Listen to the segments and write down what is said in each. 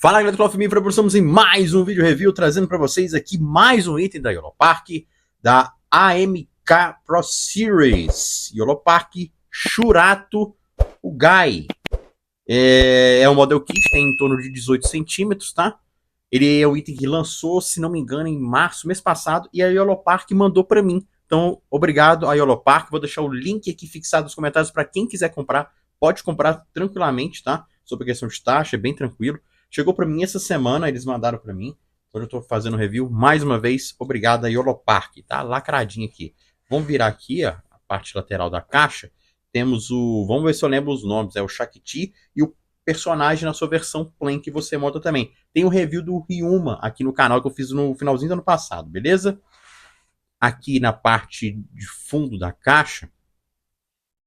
Fala galera do Call of Duty, estamos em mais um vídeo review, trazendo para vocês aqui mais um item da Yolopark, da AMK Pro Series. Yolopark Churato Ugai. É um model kit, tem em torno de 18 centímetros, tá? Ele é o item que lançou, se não me engano, em março, mês passado, e a Yolopark mandou para mim. Então, obrigado a Yolopark. Vou deixar o link aqui fixado nos comentários para quem quiser comprar. Pode comprar tranquilamente, tá? Sobre a questão de taxa, é bem tranquilo. Chegou para mim essa semana, eles mandaram para mim. Então eu estou fazendo review. Mais uma vez, obrigado a Yolopark, tá? Lacradinho aqui. Vamos virar aqui, ó, a parte lateral da caixa. Temos o... Vamos ver se eu lembro os nomes. É o Shakti e o personagem na sua versão plain que você monta também. Tem o review do Ryuma aqui no canal que eu fiz no finalzinho do ano passado, beleza? Aqui na parte de fundo da caixa,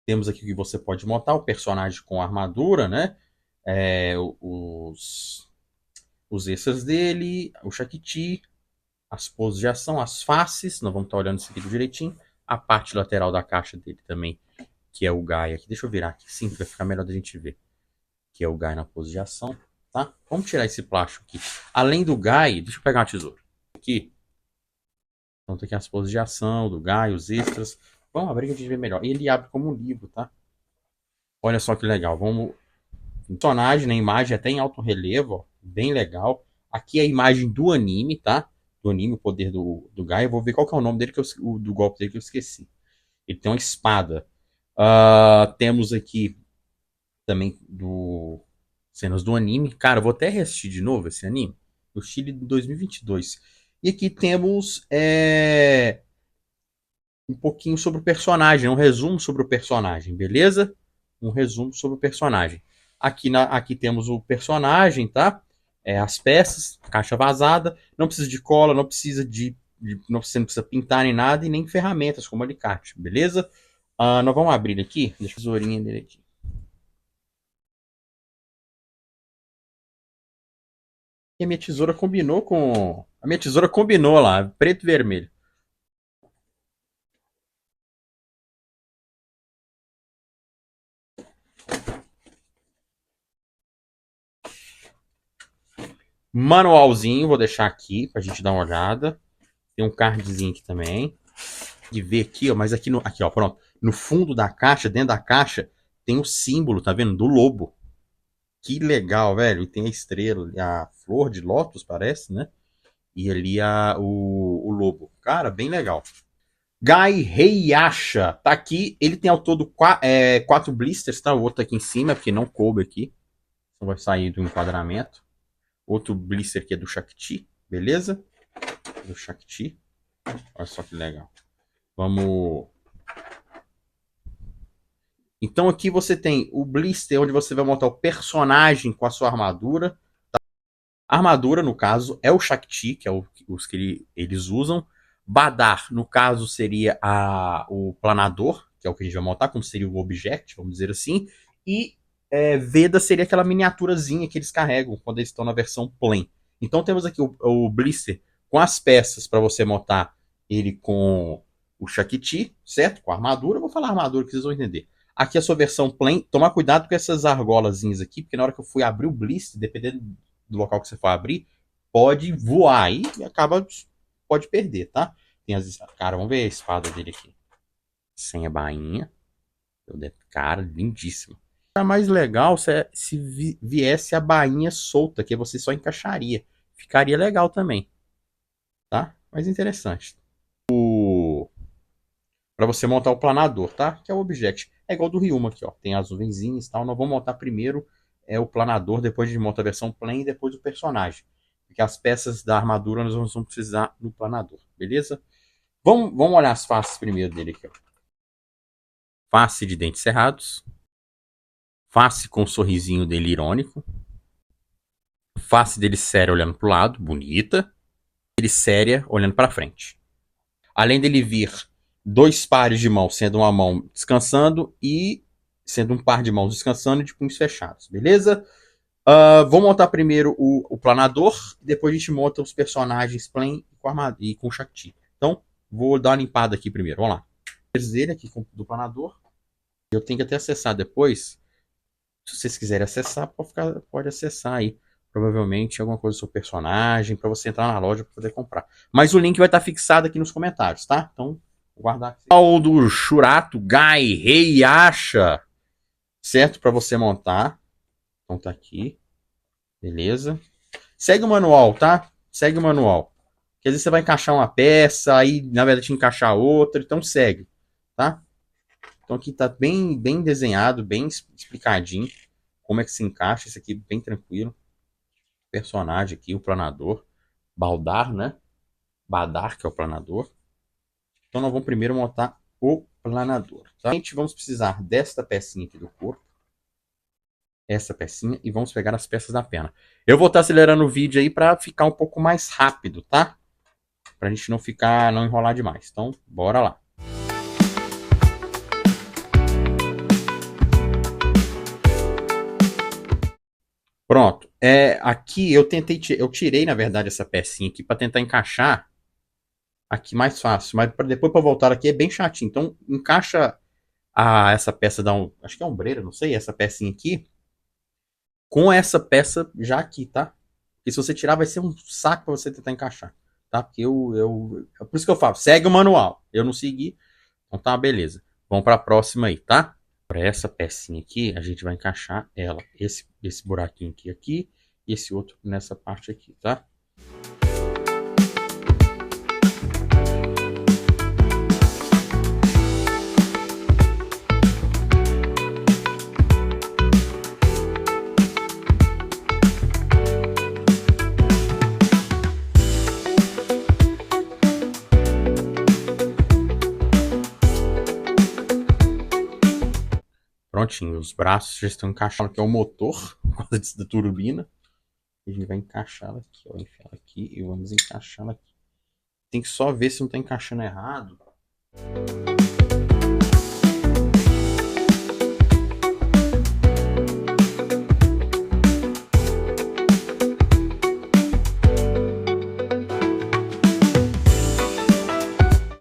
temos aqui que você pode montar o personagem com armadura, né? Os extras dele, o Shakti, as poses de ação, as faces, nós vamos estar olhando isso aqui direitinho. A parte lateral da caixa dele também, que é o Gaia aqui. Deixa eu virar aqui, sim, vai ficar melhor da gente ver. Que é o Gaia na pose de ação, tá? Vamos tirar esse plástico aqui. Além do Gaia, deixa eu pegar uma tesoura. Aqui. Então tem aqui as poses de ação do Gaia, os extras. Vamos abrir que a gente vê melhor. Ele abre como um livro, tá? Olha só que legal. Vamos... Personagem, né? Imagem até em alto relevo, ó. Bem legal. Aqui é a imagem do anime, tá? Do anime, o poder do Gaia. Eu vou ver qual que é o nome dele, do golpe dele que eu esqueci. Ele tem uma espada. Temos aqui também cenas do anime. Cara, eu vou até reassistir de novo esse anime. O Chile de 2022. E aqui temos um pouquinho sobre o personagem, um resumo sobre o personagem, beleza? Um resumo sobre o personagem. Aqui temos o personagem, tá? As peças, caixa vazada. Não precisa de cola, não precisa você não precisa pintar nem nada e nem ferramentas como alicate, beleza? Nós vamos abrir aqui. Deixa a tesourinha dele aqui. E a minha tesoura combinou com... A minha tesoura combinou lá, preto e vermelho. Manualzinho, vou deixar aqui pra gente dar uma olhada. Tem um cardzinho aqui também. De ver aqui, ó, mas aqui, ó, pronto. No fundo da caixa, dentro da caixa, tem o símbolo, tá vendo? Do lobo. Que legal, velho. E tem a estrela, a flor de lótus, parece, né? E ali o lobo. Cara, bem legal. Guy Heiacha tá aqui. Ele tem ao todo 4 blisters, tá? O outro tá aqui em cima, porque não coube aqui. Então vai sair do enquadramento. Outro blister aqui é do Shakti, beleza? Do Shakti. Olha só que legal. Vamos... Então aqui você tem o blister, onde você vai montar o personagem com a sua armadura. A armadura, no caso, é o Shakti, que é os que eles usam. Badar, no caso, seria o planador, que é o que a gente vai montar, como seria o object, vamos dizer assim. E Veda seria aquela miniaturazinha que eles carregam quando eles estão na versão plain. Então temos aqui o blister com as peças para você montar ele com o Shakti, certo? Com a armadura. Eu vou falar armadura que vocês vão entender. Aqui a sua versão plain. Tomar cuidado com essas argolazinhas aqui, porque na hora que eu fui abrir o blister, dependendo do local que você for abrir, pode voar aí e pode perder, tá? Tem cara, vamos ver a espada dele aqui. Sem a bainha. Cara, lindíssimo. Seria mais legal se viesse a bainha solta, que você só encaixaria. Ficaria legal também, tá? Mas interessante. Para você montar o planador, tá? Que é o object. É igual do Ryuma aqui, ó. Tem as nuvenzinhas e tal. Nós vamos montar primeiro o planador, depois a gente monta a versão plain e depois o personagem. Porque as peças da armadura nós vamos precisar no planador, beleza? Vamos olhar as faces primeiro dele aqui, ó. Face de dentes cerrados. Face com o sorrisinho dele irônico. Face dele séria olhando pro lado, bonita. Ele séria olhando para frente. Além dele vir 2 pares de mãos, sendo uma mão descansando e sendo um par de mãos descansando e de punhos fechados, beleza? Vou montar primeiro o planador, depois a gente monta os personagens plain e com Shakti. Então, vou dar uma limpada aqui primeiro, vamos lá. Dele aqui do planador. Eu tenho que até acessar depois. Se vocês quiserem acessar, pode acessar aí. provavelmente alguma coisa do seu personagem, para você entrar na loja para poder comprar. Mas o link vai estar fixado aqui nos comentários, tá? Então, vou guardar aqui. O do Shurato Gai Heiasha, certo? Para você montar. Então tá aqui. Beleza? Segue o manual, tá? Segue o manual. Porque às vezes você vai encaixar uma peça, aí na verdade encaixar outra, então segue, tá? Então aqui tá bem desenhado, bem explicadinho como é que se encaixa. Isso aqui bem tranquilo. Personagem aqui, o planador. Baldar, né? Badar, que é o planador. Então nós vamos primeiro montar o planador, tá? A gente vamos precisar desta pecinha aqui do corpo. Essa pecinha e vamos pegar as peças da perna. Eu vou estar acelerando o vídeo aí para ficar um pouco mais rápido, tá? Pra gente não enrolar demais. Então, bora lá. Pronto. Aqui eu tirei na verdade essa pecinha aqui para tentar encaixar aqui mais fácil, mas depois para voltar aqui é bem chatinho. Então, encaixa essa peça acho que é ombreira, não sei, essa pecinha aqui com essa peça já aqui, tá? Porque se você tirar vai ser um saco para você tentar encaixar, tá? Porque é por isso que eu falo, segue o manual. Eu não segui, então tá, beleza. Vamos para a próxima aí, tá? Para essa pecinha aqui, a gente vai encaixar ela, esse buraquinho aqui e esse outro nessa parte aqui, tá? Prontinho, os braços já estão encaixados, aqui é o motor, por causa da turbina. A gente vai encaixá-la aqui, ó, enfiar aqui e vamos encaixá-la aqui. Tem que só ver se não está encaixando errado.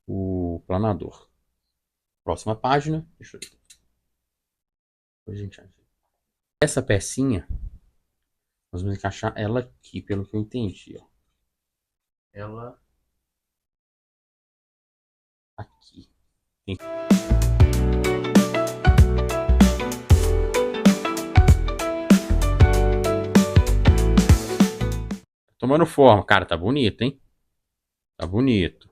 O planador. Próxima página. Deixa eu ver. Essa pecinha, nós vamos encaixar ela aqui, pelo que eu entendi, ó. Ela aqui. Tomando forma. Cara, tá bonito, hein? Tá bonito.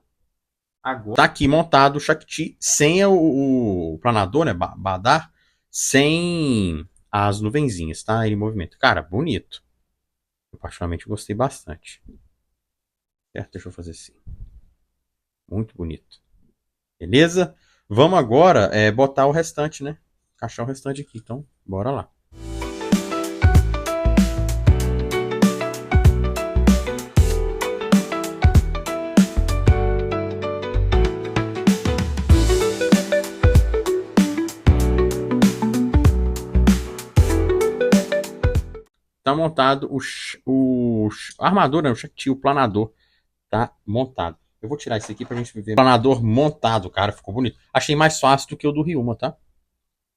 Agora tá aqui montado o Shakti sem o planador, né? Badar, sem as nuvenzinhas, tá? Ele em movimento. Cara, bonito. Eu particularmente gostei bastante. Certo? Deixa eu fazer assim. Muito bonito. Beleza? Vamos agora botar o restante, né? Encaixar o restante aqui. Então, bora lá. Tá montado a armadura, o planador tá montado. Eu vou tirar isso aqui pra gente ver. O planador montado, cara, ficou bonito. Achei mais fácil do que o do Ryuma, tá?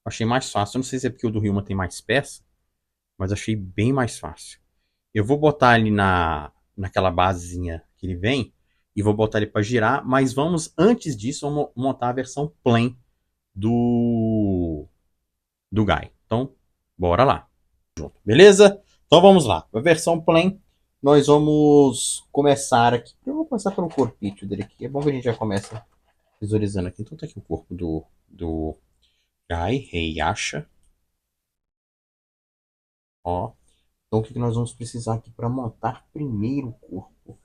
Achei mais fácil. Eu não sei se é porque o do Ryuma tem mais peça, mas achei bem mais fácil. Eu vou botar ele naquela basezinha que ele vem e vou botar ele para girar, mas vamos, antes disso, vamos montar a versão plain do Guy. Então, bora lá. Beleza? Então vamos lá. A versão plain, nós vamos começar aqui. Eu vou começar pelo corpite dele aqui. É bom que a gente já começa visualizando aqui. Então tá aqui o corpo do Guy Heiasha. Ó. Então o que nós vamos precisar aqui para montar primeiro o corpo?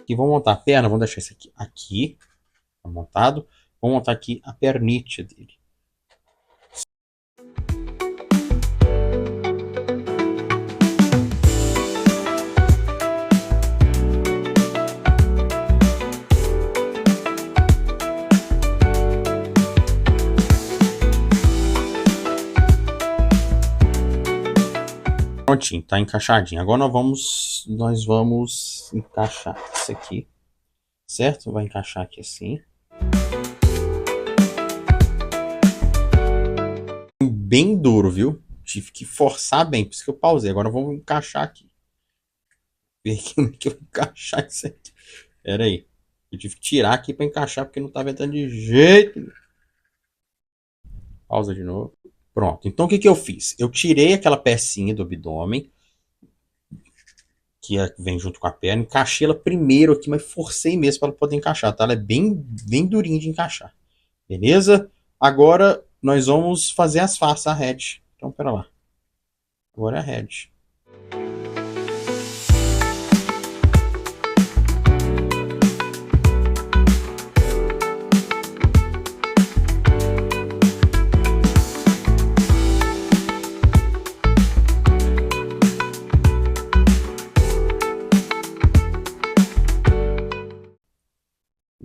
E vamos montar a perna, vamos deixar isso aqui montado. Vamos montar aqui a pernite dele. prontinho, tá encaixadinho. Agora nós vamos encaixar isso aqui, certo? Vai encaixar aqui assim. Bem duro, viu? Tive que forçar bem, por isso que eu pausei. Agora vamos encaixar aqui. Ver como é que eu vou encaixar isso aqui. Pera aí. Eu tive que tirar aqui pra encaixar, porque não tava entrando de jeito nenhum. Pausa de novo. Pronto. Então o que que eu fiz? Eu tirei aquela pecinha do abdômen, que vem junto com a perna, encaixei ela primeiro aqui, mas forcei mesmo para ela poder encaixar, tá? Ela é bem durinha de encaixar. Beleza? Agora nós vamos fazer as faces, a head. Então, pera lá. Agora é a head.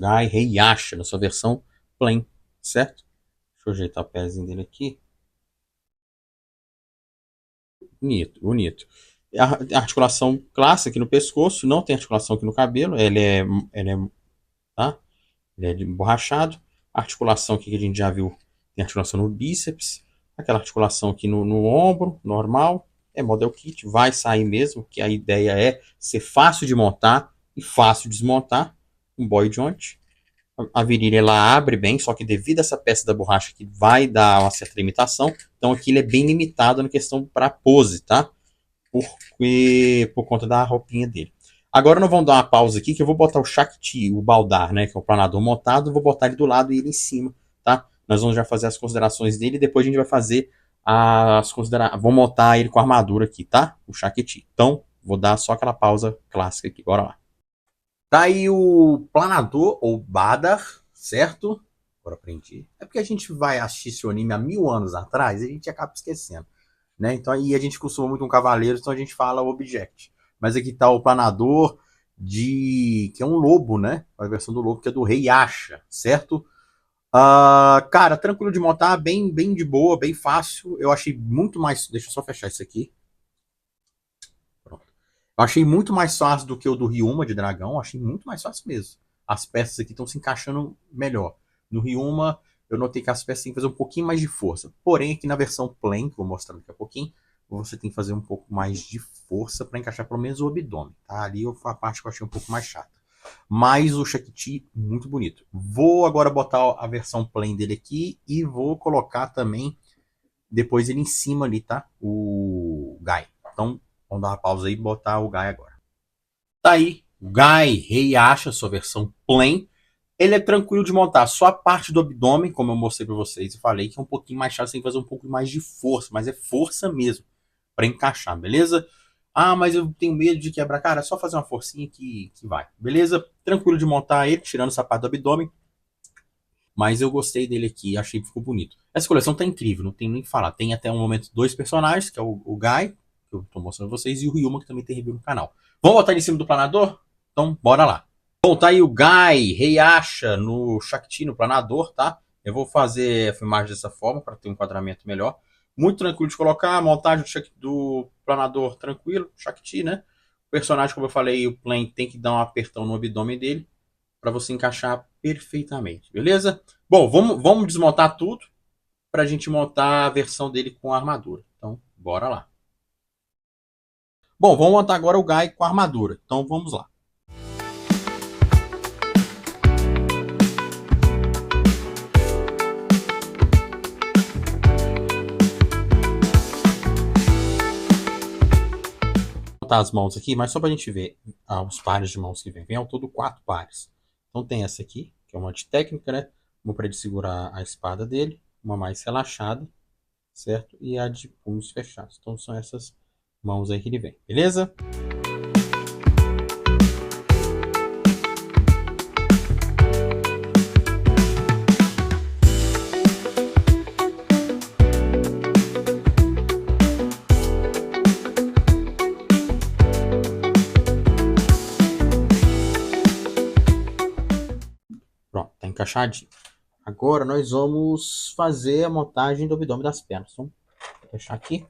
Guy Heihachi, na sua versão plain, certo? Deixa eu ajeitar o pezinho dele aqui. Bonito, bonito. A articulação clássica aqui no pescoço, não tem articulação aqui no cabelo, tá? Ele é de emborrachado. A articulação aqui que a gente já viu, tem articulação no bíceps, aquela articulação aqui no ombro, normal. É model kit, vai sair mesmo, que a ideia é ser fácil de montar e fácil de desmontar, um boy joint. A virilha ela abre bem, só que devido a essa peça da borracha que vai dar uma certa limitação, então aqui ele é bem limitado na questão para pose, tá? Por conta da roupinha dele. Agora nós vamos dar uma pausa aqui, que eu vou botar o Shakti, o Baldar, né, que é o planador montado, vou botar ele do lado e ele em cima, tá? Nós vamos já fazer as considerações dele e depois a gente vai fazer as considerações. Vou montar ele com a armadura aqui, tá? O Shakti. Então, vou dar só aquela pausa clássica aqui, bora lá. Tá aí o planador, ou Badar, certo? Agora aprendi. É porque a gente vai assistir esse anime há 1000 anos atrás e a gente acaba esquecendo. Né? Então aí a gente costuma muito com Cavaleiros, então a gente fala Object. Mas aqui tá o planador que é um lobo, né? A versão do lobo que é do Rei Asha, certo? Cara, tranquilo de montar, bem de boa, bem fácil. Eu achei muito mais. Deixa eu só fechar isso aqui. Pronto. Eu achei muito mais fácil do que o do Ryuma de dragão. Achei muito mais fácil mesmo. As peças aqui estão se encaixando melhor. No Ryuma, eu notei que as peças têm que fazer um pouquinho mais de força. Porém, aqui na versão plain, que vou mostrar daqui a pouquinho, você tem que fazer um pouco mais de força para encaixar pelo menos o abdômen. Tá? Ali a parte que eu achei um pouco mais chata. Mas o Shakti, muito bonito. Vou agora botar a versão plain dele aqui e vou colocar também depois ele em cima ali, tá? O Guy. Então, vamos dar uma pausa aí e botar o Guy agora. Tá aí, o Guy Heihachi, sua versão plain. Ele é tranquilo de montar, só a parte do abdômen, como eu mostrei para vocês e falei, que é um pouquinho mais chato, você tem que fazer um pouco mais de força, mas é força mesmo, para encaixar, beleza? Ah, mas eu tenho medo de quebrar. Cara, é só fazer uma forcinha que vai, beleza? Tranquilo de montar ele, tirando essa parte do abdômen, mas eu gostei dele aqui, achei que ficou bonito. Essa coleção tá incrível, não tem nem o que falar. Tem até um momento dois personagens, que é o Guy, que eu tô mostrando pra vocês, e o Ryuma, que também tem review no canal. Vamos botar ele em cima do planador? Então, bora lá. Bom, tá aí o Guy Heihachi no Shakti, no planador, tá? Eu vou fazer a filmagem dessa forma para ter um enquadramento melhor. Muito tranquilo de colocar, a montagem do planador tranquilo, Shakti, né? O personagem, como eu falei, o plane tem que dar um apertão no abdômen dele para você encaixar perfeitamente, beleza? Bom, vamos desmontar tudo para a gente montar a versão dele com a armadura. Então, bora lá. Bom, vamos montar agora o Guy com a armadura. Então, vamos lá. As mãos aqui, mas só para a gente ver os pares de mãos que vem. Vem ao todo 4 pares. Então tem essa aqui, que é uma de técnica, né? Uma para ele segurar a espada dele, uma mais relaxada, certo? E a de punhos fechados. Então são essas mãos aí que ele vem, beleza? Pronto, tá encaixadinho. Agora nós vamos fazer a montagem do abdômen das pernas. Então, vou fechar aqui.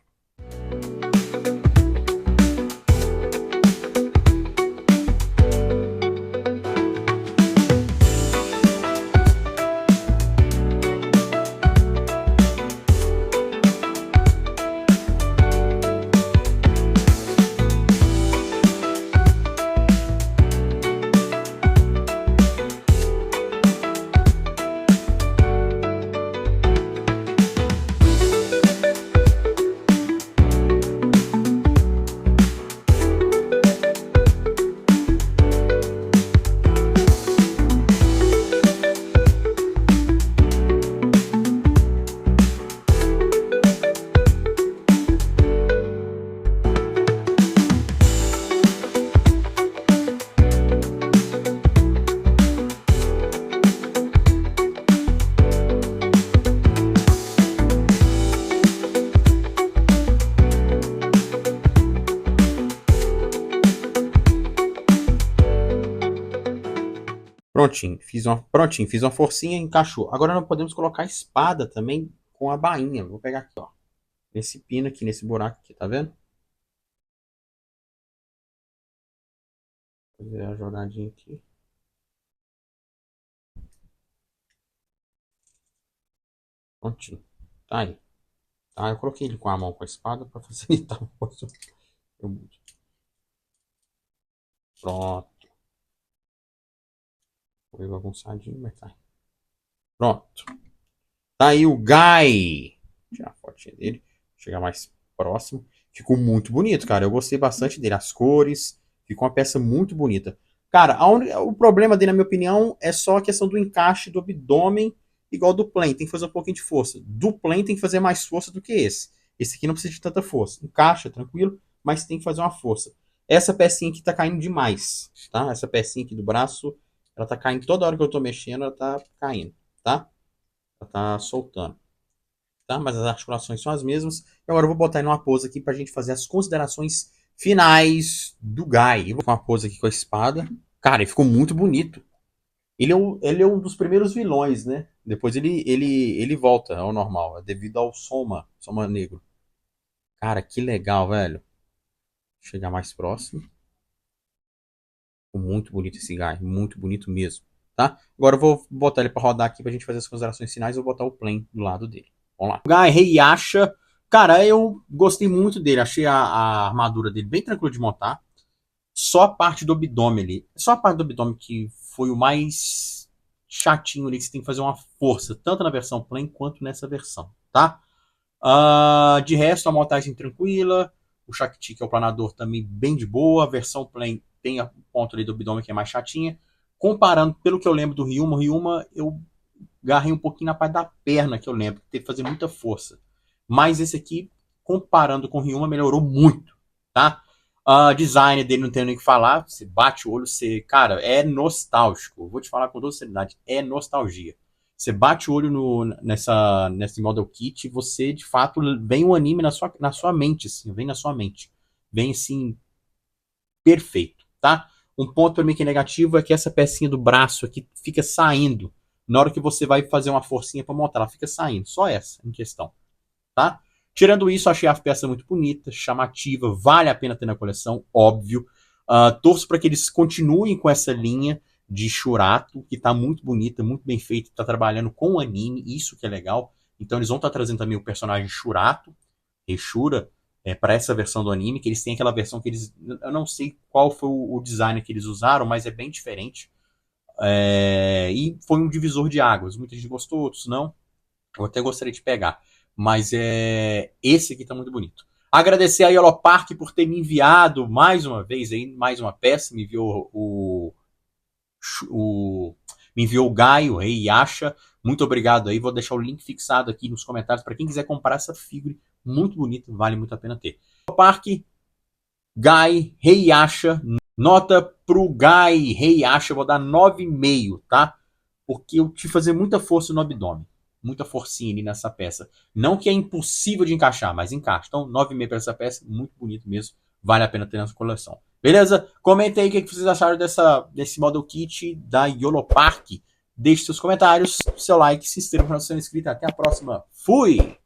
Prontinho, fiz uma forcinha e encaixou. Agora nós podemos colocar a espada também com a bainha. Vou pegar aqui, ó. Nesse pino aqui, nesse buraco aqui, tá vendo? Vou fazer a jogadinha aqui. Prontinho. Tá aí. Tá, eu coloquei ele com a mão com a espada para facilitar um pouco. Pronto. Foi bagunçadinho, mas tá. Pronto. Tá aí o Guy. Vou tirar a fotinha dele. Chegar mais próximo. Ficou muito bonito, cara. Eu gostei bastante dele. As cores. Ficou uma peça muito bonita. Cara, o problema dele, na minha opinião, é só a questão do encaixe do abdômen igual do plane. Tem que fazer um pouquinho de força. Do plane tem que fazer mais força do que esse. Esse aqui não precisa de tanta força. Encaixa, tranquilo, mas tem que fazer uma força. Essa pecinha aqui tá caindo demais, tá? Essa pecinha aqui do braço, ela tá caindo toda hora que eu tô mexendo, ela tá caindo, tá? Ela tá soltando, tá? Mas as articulações são as mesmas. E agora eu vou botar em uma pose aqui pra gente fazer as considerações finais do Guy. Eu vou com uma pose aqui com a espada. Cara, ele ficou muito bonito. Ele é um dos primeiros vilões, né? Depois ele volta ao normal, é devido ao Soma Negro. Cara, que legal, velho. Chegar mais próximo. Ficou muito bonito esse Guy, muito bonito mesmo, tá? Agora eu vou botar ele pra rodar aqui pra gente fazer as considerações finais. Eu vou botar o plane do lado dele. Vamos lá. Guy Heihacha. Cara, eu gostei muito dele. Achei a armadura dele bem tranquilo de montar. Só a parte do abdômen ali. Só a parte do abdômen que foi o mais chatinho ali, que você tem que fazer uma força, tanto na versão plain quanto nessa versão, tá? De resto, a montagem tranquila. O Shakti, que é o planador, também bem de boa. A versão plain tem a ponta ali do abdômen que é mais chatinha. Comparando, pelo que eu lembro do Ryuma eu garrei um pouquinho na parte da perna, que eu lembro, que teve que fazer muita força. Mas esse aqui, comparando com o Ryuma, melhorou muito, tá? Design dele não tem nem o que falar. Você bate o olho, você. Cara, é nostálgico. Vou te falar com toda seriedade. É nostalgia. Você bate o olho nesse Model Kit e você, de fato, vem um anime na sua mente, assim. Vem na sua mente. Vem, assim, perfeito, tá? Um ponto para mim que é negativo é que essa pecinha do braço aqui fica saindo. Na hora que você vai fazer uma forcinha para montar, ela fica saindo. Só essa em questão, tá? Tirando isso, achei a peça muito bonita, chamativa, vale a pena ter na coleção, óbvio. Torço para que eles continuem com essa linha de Shurato, que tá muito bonita, muito bem feita, tá trabalhando com o anime, isso que é legal. Então eles vão estar trazendo também o personagem Shurato, Reshura, para essa versão do anime, que eles têm aquela versão que eles... Eu não sei qual foi o design que eles usaram, mas é bem diferente. E foi um divisor de águas. Muita gente gostou, outros não. Eu até gostaria de pegar. Mas esse aqui tá muito bonito. Agradecer a Yellow Park por ter me enviado mais uma vez aí, mais uma peça. Me enviou me enviou o Gaio, o Rei Yasha. Muito obrigado aí. Vou deixar o link fixado aqui nos comentários para quem quiser comprar essa figura. Muito bonita, vale muito a pena ter. Yellow Park, Gai, Rei Yasha. Nota pro Gai, Rei Yasha, eu vou dar 9,5, tá? Porque eu tive que fazer muita força no abdômen. Muita forcinha ali nessa peça. Não que é impossível de encaixar, mas encaixa. Então, 9,5 para essa peça, muito bonito mesmo. Vale a pena ter nessa coleção. Beleza? Comenta aí o que vocês acharam desse Model Kit da YOLO Park. Deixe seus comentários, seu like, se inscreva para não ser inscrito. Até a próxima. Fui!